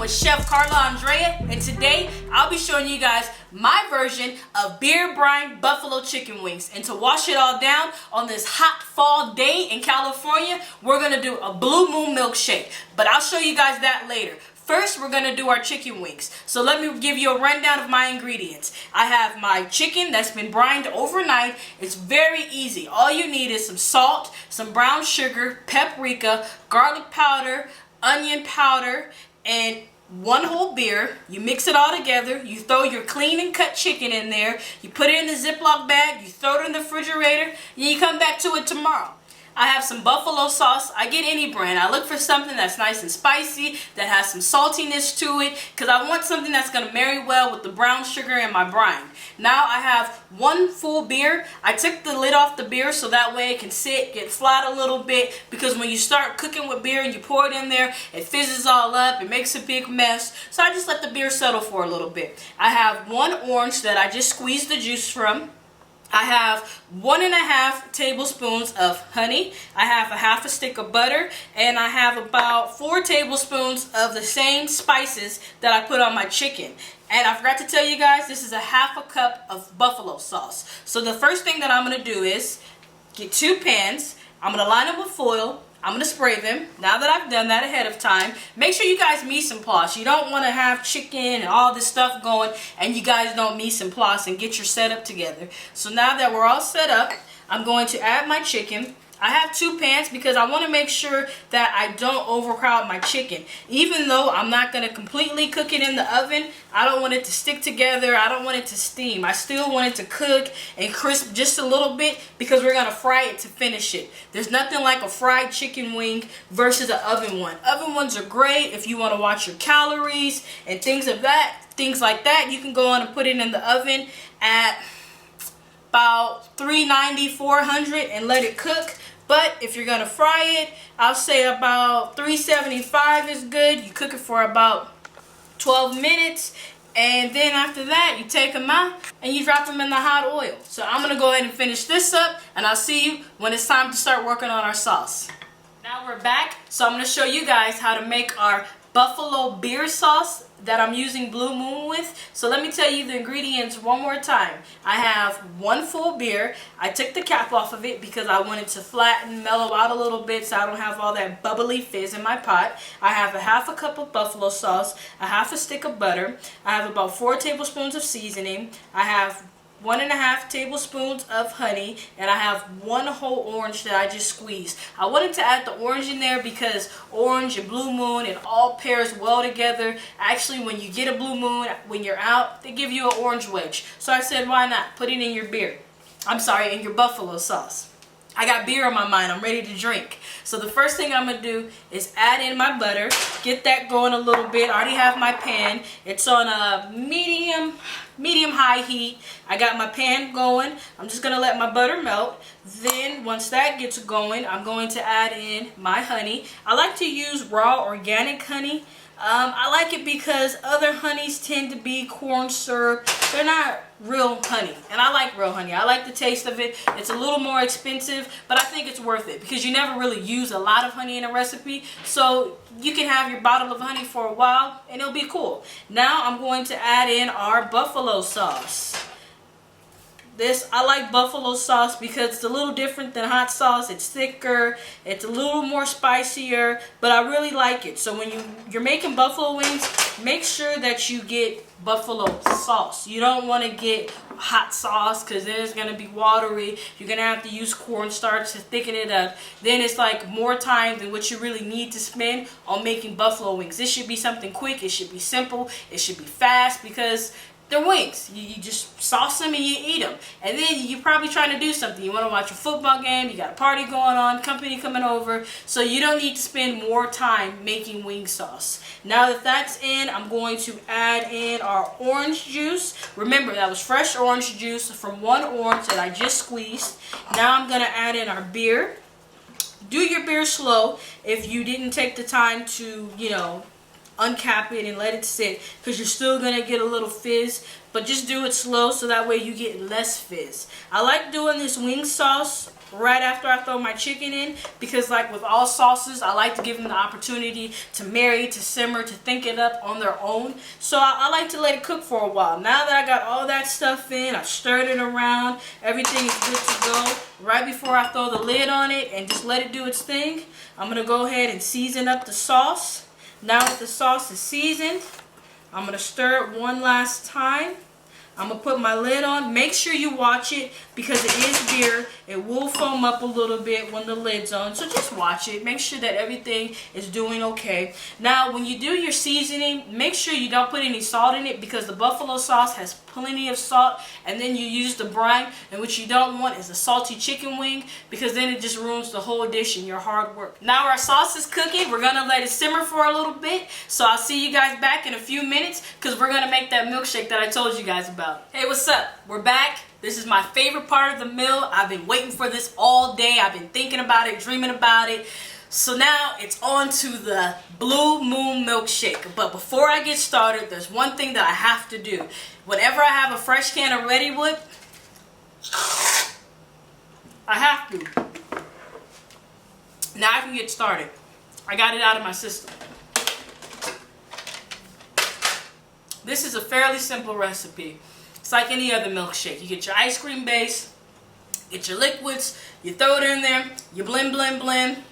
with Chef ChefCarlaAndrea, and today I'll be showing you guys my version of beer brine buffalo chicken wings. And to wash it all down on this hot fall day in California, we're gonna do a blue moon milkshake, but I'll show you guys that later. First, we're gonna do our chicken wings. So let me give you a rundown of my ingredients. I have my chicken that's been brined overnight. It's very easy. All you need is some salt, some brown sugar, paprika, garlic powder, onion powder, and one whole beer. You mix it all together. You throw your clean and cut chicken in there. You put it in the Ziploc bag. You throw it in the refrigerator. And you come back to it tomorrow. I have some buffalo sauce. I get any brand. I look for something that's nice and spicy, that has some saltiness to it, because I want something that's going to marry well with the brown sugar and my brine. Now I have one full beer. I took the lid off the beer so that way it can sit, get flat a little bit, because when you start cooking with beer and you pour it in there, it fizzes all up, it makes a big mess. So I just let the beer settle for a little bit. I have one orange that I just squeezed the juice from. I have 1.5 tablespoons of honey. I have a half a stick of butter, and I have about 4 tablespoons of the same spices that I put on my chicken. And I forgot to tell you guys, this is a half a cup of buffalo sauce. So the first thing that I'm going to do is get 2 pans. I'm going to line them with foil. I'm going to spray them. Now that I've done that ahead of time, make sure you guys mise en place. You don't want to have chicken and all this stuff going and you guys don't mise en place and get your setup together. So now that we're all set up, I'm going to add my chicken. I have 2 pans because I want to make sure that I don't overcrowd my chicken. Even though I'm not going to completely cook it in the oven, I don't want it to stick together. I don't want it to steam. I still want it to cook and crisp just a little bit because we're going to fry it to finish it. There's nothing like a fried chicken wing versus an oven one. Oven ones are great if you want to watch your calories and things like that. You can go on and put it in the oven at about 390, 400 and let it cook. But if you're gonna fry it, I'll say about 375 is good. You cook it for about 12 minutes, and then after that you take them out and you drop them in the hot oil. So I'm gonna go ahead and finish this up, and I'll see you when it's time to start working on our sauce. Now we're back, so I'm gonna show you guys how to make our buffalo beer sauce that I'm using Blue Moon with. So let me tell you the ingredients one more time. I have 1 full beer. I took the cap off of it because I wanted to flatten, mellow out a little bit so I don't have all that bubbly fizz in my pot. I have a half a cup of buffalo sauce, a half a stick of butter. I have about 4 tablespoons of seasoning. I have 1.5 tablespoons of honey, and I have 1 whole orange that I just squeezed. I wanted to add the orange in there because orange and blue moon, it all pairs well together. Actually, when you get a blue moon, when you're out, they give you an orange wedge. So I said, why not? Put it in your beer. In your buffalo sauce. I got beer on my mind. I'm ready to drink. So the first thing I'm going to do is add in my butter. Get that going a little bit. I already have my pan. It's on a medium-high heat. I got my pan going. I'm just going to let my butter melt. Then once that gets going, I'm going to add in my honey. I like to use raw organic honey. I like it because other honeys tend to be corn syrup. They're not real honey, and I like real honey. I like the taste of it. It's a little more expensive, but I think it's worth it because you never really use a lot of honey in a recipe, so you can have your bottle of honey for a while and it'll be cool. Now I'm going to add in our buffalo sauce. I like buffalo sauce because it's a little different than hot sauce. It's thicker, it's a little more spicier, but I really like it. So when you're making buffalo wings, make sure that you get buffalo sauce. You don't want to get hot sauce because then it's going to be watery. You're going to have to use cornstarch to thicken it up. Then it's like more time than what you really need to spend on making buffalo wings. This should be something quick. It should be simple. It should be fast because they're wings. You just sauce them and you eat them. And then you're probably trying to do something. You want to watch a football game. You got a party going on, company coming over. So you don't need to spend more time making wing sauce. Now that that's in, I'm going to add in our orange juice. Remember, that was fresh orange juice from 1 orange that I just squeezed. Now I'm going to add in our beer. Do your beer slow if you didn't take the time to, uncap it and let it sit, because you're still going to get a little fizz, but just do it slow so that way you get less fizz. I like doing this wing sauce right after I throw my chicken in, because like with all sauces, I like to give them the opportunity to marinate, to simmer, to think it up on their own. So I like to let it cook for a while. Now that I got all that stuff in, I've stirred it around, everything is good to go. Right before I throw the lid on it and just let it do its thing, I'm going to go ahead and season up the sauce. Now that the sauce is seasoned, I'm going to stir it one last time. I'm going to put my lid on. Make sure you watch it, because it is beer. It will foam up a little bit when the lid's on. So just watch it. Make sure that everything is doing okay. Now, when you do your seasoning, make sure you don't put any salt in it, because the buffalo sauce has plenty of salt. And then you use the brine. And what you don't want is a salty chicken wing, because then it just ruins the whole dish and your hard work. Now our sauce is cooking. We're going to let it simmer for a little bit. So I'll see you guys back in a few minutes, because we're going to make that milkshake that I told you guys about. Hey, what's up? We're back. This is my favorite part of the meal. I've been waiting for this all day. I've been thinking about it, dreaming about it. So now it's on to the Blue Moon milkshake. But before I get started, there's one thing that I have to do. Whenever I have a fresh can of Ready Whip, I have to. Now I can get started. I got it out of my system. This is a fairly simple recipe. It's like any other milkshake. You get your ice cream base, get your liquids, you throw it in there, you blend, blend, blend,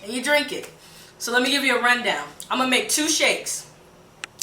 and you drink it. So let me give you a rundown. I'm going to make 2 shakes.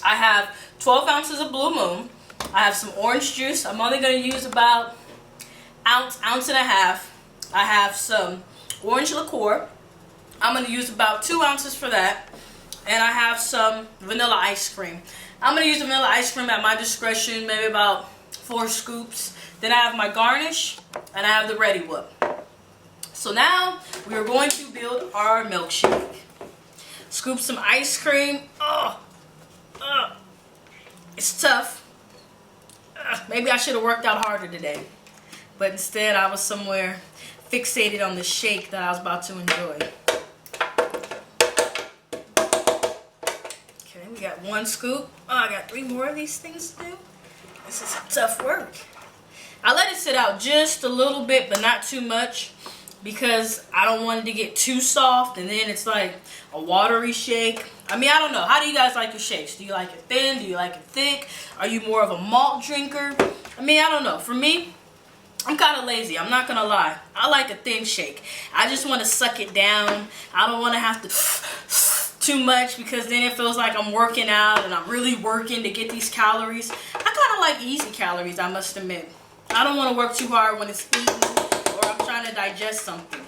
I have 12 ounces of Blue Moon. I have some orange juice. I'm only going to use about ounce and a half. I have some orange liqueur. I'm going to use about 2 ounces for that. And I have some vanilla ice cream. I'm going to use vanilla ice cream at my discretion, maybe about 4 scoops. Then I have my garnish, and I have the Ready Whip. So now we are going to build our milkshake. Scoop some ice cream. It's tough. Maybe I should have worked out harder today. But instead I was somewhere fixated on the shake that I was about to enjoy. Okay, we got 1 scoop. I got 3 more of these things to do. This is tough work. I let it sit out just a little bit, but not too much, because I don't want it to get too soft and then it's like a watery shake. I mean, I don't know. How do you guys like your shakes? Do you like it thin? Do you like it thick? Are you more of a malt drinker? I mean, I don't know. For me, I'm kind of lazy. I'm not going to lie. I like a thin shake. I just want to suck it down. I don't want to have to too much, because then it feels like I'm working out and I'm really working to get these calories. I kind of like easy calories, I must admit. I don't want to work too hard when it's eating or I'm trying to digest something.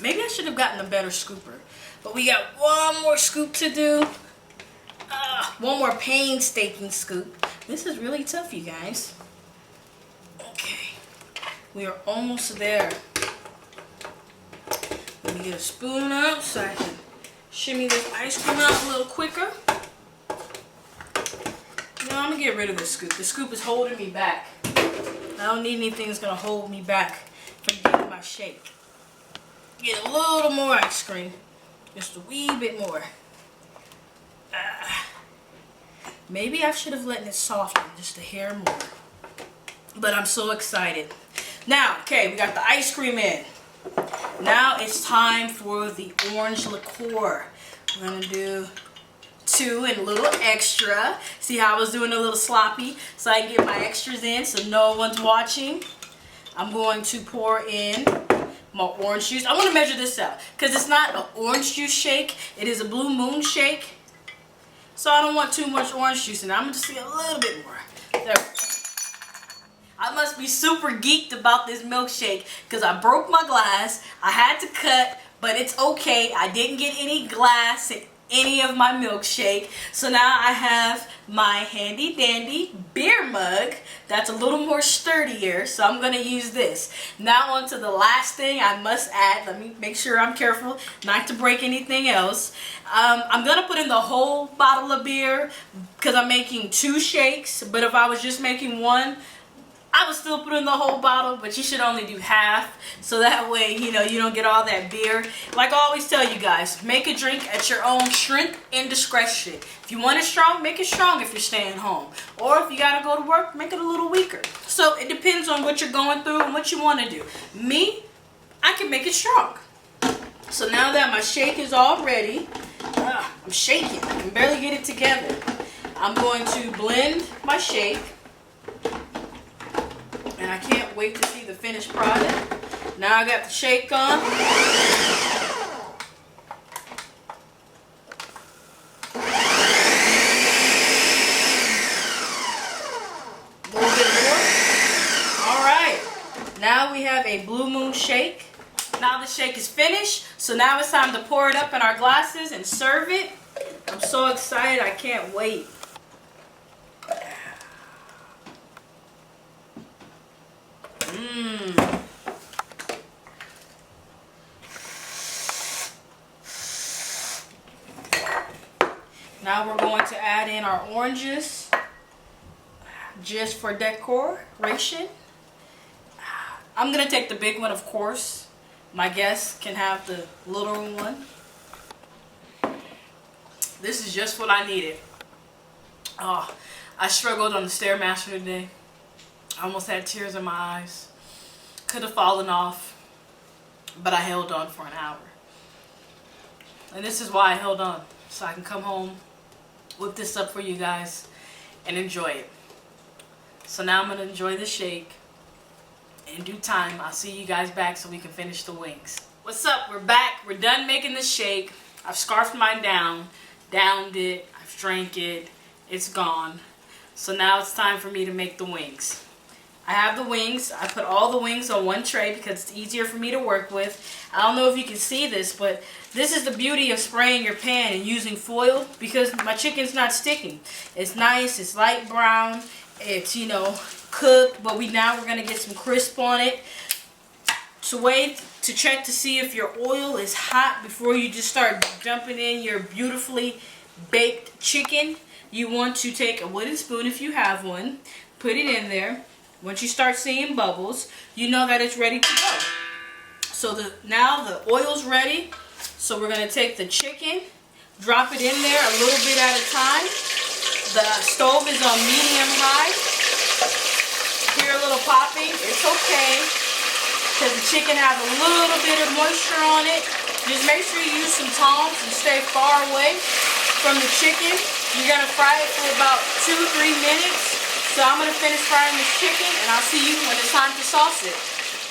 Maybe I should have gotten a better scooper. But we got 1 more scoop to do. 1 more painstaking scoop. This is really tough, you guys. Okay. We are almost there. Let me get a spoon out so I can shimmy this ice cream out a little quicker. No, I'm going to get rid of this scoop. The scoop is holding me back. I don't need anything that's going to hold me back from getting my shake. Get a little more ice cream. Just a wee bit more. Maybe I should have let it soften just a hair more. But I'm so excited. Now, okay, we got the ice cream in. Now it's time for the orange liqueur. We're going to do 2 and a little extra. See how I was doing a little sloppy? So I get my extras in so no one's watching. I'm going to pour in my orange juice. I want to measure this out, because it's not an orange juice shake. It is a Blue Moon shake. So I don't want too much orange juice in it. I'm going to see a little bit more. There we go. I must be super geeked about this milkshake, because I broke my glass. I had to cut, but it's okay. I didn't get any glass in any of my milkshake. So now I have my handy dandy beer mug that's a little more sturdier, so I'm going to use this. Now on to the last thing I must add. Let me make sure I'm careful not to break anything else. I'm going to put in the whole bottle of beer, because I'm making 2 shakes, but if I was just making 1, I would still put in the whole bottle, but you should only do half, so that way, you know, you don't get all that beer. Like I always tell you guys, make a drink at your own strength and discretion. If you want it strong, make it strong if you're staying home. Or if you gotta go to work, make it a little weaker. So it depends on what you're going through and what you want to do. Me, I can make it strong. So now that my shake is all ready, I'm shaking. I can barely get it together. I'm going to blend my shake. And I can't wait to see the finished product. Now I got the shake on. A little bit more. Alright. Now we have a Blue Moon shake. Now the shake is finished. So now it's time to pour it up in our glasses and serve it. I'm so excited. I can't wait. Now we're going to add in our oranges just for decoration. I'm going to take the big one, of course. My guests can have the little one. This is just what I needed. Oh, I struggled on the Stairmaster today. I almost had tears in my eyes. Could have fallen off, but I held on for an hour. And this is why I held on, so I can come home, whip this up for you guys, and enjoy it. So now I'm going to enjoy the shake. In due time, I'll see you guys back so we can finish the wings. What's up? We're back. We're done making the shake. I've scarfed mine down, downed it, I've drank it, it's gone. So now it's time for me to make the wings. I have the wings. I put all the wings on one tray because it's easier for me to work with. I don't know if you can see this, but this is the beauty of spraying your pan and using foil because my chicken's not sticking. It's nice, it's light brown, it's, you know, cooked, but we're going to get some crisp on it. To wait to check to see if your oil is hot before you just start dumping in your beautifully baked chicken. You want to take a wooden spoon if you have one, put it in there. Once you start seeing bubbles, you know that it's ready to go. So now the oil's ready. So we're going to take the chicken, drop it in there a little bit at a time. The stove is on medium high. Hear a little popping. It's okay because the chicken has a little bit of moisture on it. Just make sure you use some tongs and stay far away from the chicken. You're going to fry it for about 2-3 minutes. So I'm going to finish frying this chicken and I'll see you when it's time to sauce it.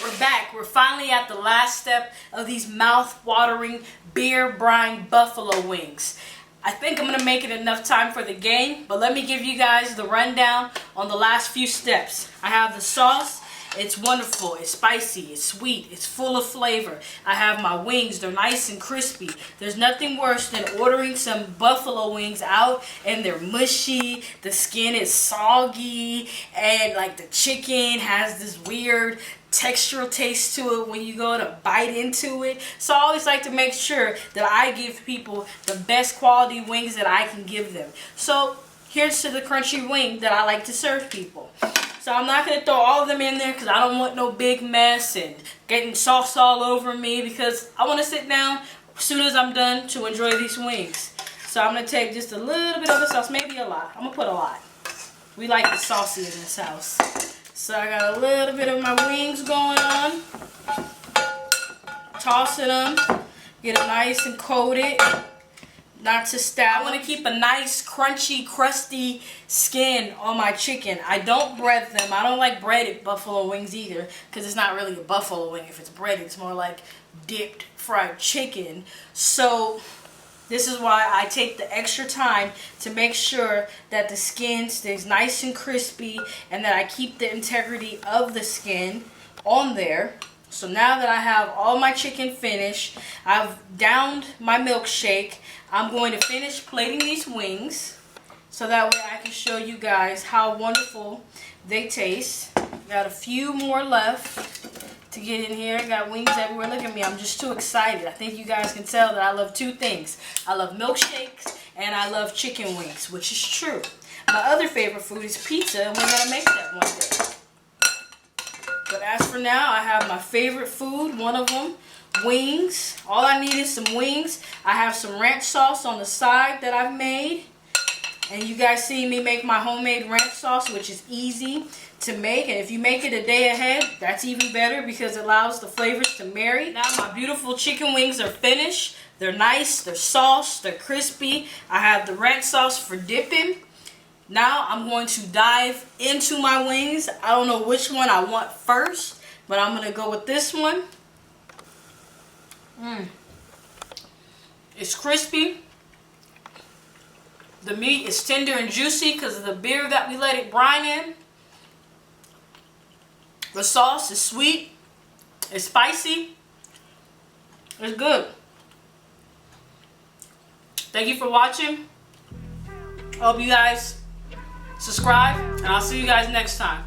We're back. We're finally at the last step of these mouth-watering beer brine buffalo wings. I think I'm going to make it enough time for the game, but let me give you guys the rundown on the last few steps. I have the sauce. It's wonderful. It's spicy. It's sweet. It's full of flavor. I have my wings. They're nice and crispy. There's nothing worse than ordering some buffalo wings out and they're mushy. The skin is soggy and like the chicken has this weird textural taste to it when you go to bite into it. So I always like to make sure that I give people the best quality wings that I can give them. So here's to the crunchy wing that I like to serve people. So I'm not going to throw all of them in there because I don't want no big mess and getting sauce all over me because I want to sit down as soon as I'm done to enjoy these wings. So I'm going to take just a little bit of the sauce, maybe a lot. I'm going to put a lot. We like the saucy in this house. So I got a little bit of my wings going on. Tossing them. Get them nice and coated. Not to stab. I want to keep a nice, crunchy, crusty skin on my chicken. I don't bread them. I don't like breaded buffalo wings either because it's not really a buffalo wing if it's breaded. It's more like dipped fried chicken. So this is why I take the extra time to make sure that the skin stays nice and crispy and that I keep the integrity of the skin on there. So now that I have all my chicken finished, I've downed my milkshake. I'm going to finish plating these wings so that way I can show you guys how wonderful they taste. Got a few more left to get in here. Got wings everywhere. Look at me. I'm just too excited. I think you guys can tell that I love two things. I love milkshakes and I love chicken wings, which is true. My other favorite food is pizza, and we're going to make that one day. But as for now, I have my favorite food, one of them, wings. All I need is some wings. I have some ranch sauce on the side that I've made. And you guys see me make my homemade ranch sauce, which is easy to make. And if you make it a day ahead, that's even better because it allows the flavors to marry. Now my beautiful chicken wings are finished. They're nice, they're sauced, they're crispy. I have the ranch sauce for dipping. Now I'm going to dive into my wings. I don't know which one I want first, but I'm going to go with this one. It's crispy. The meat is tender and juicy because of the beer that we let it brine in. The sauce is sweet. It's spicy. It's good. Thank you for watching. I hope you guys subscribe, and I'll see you guys next time.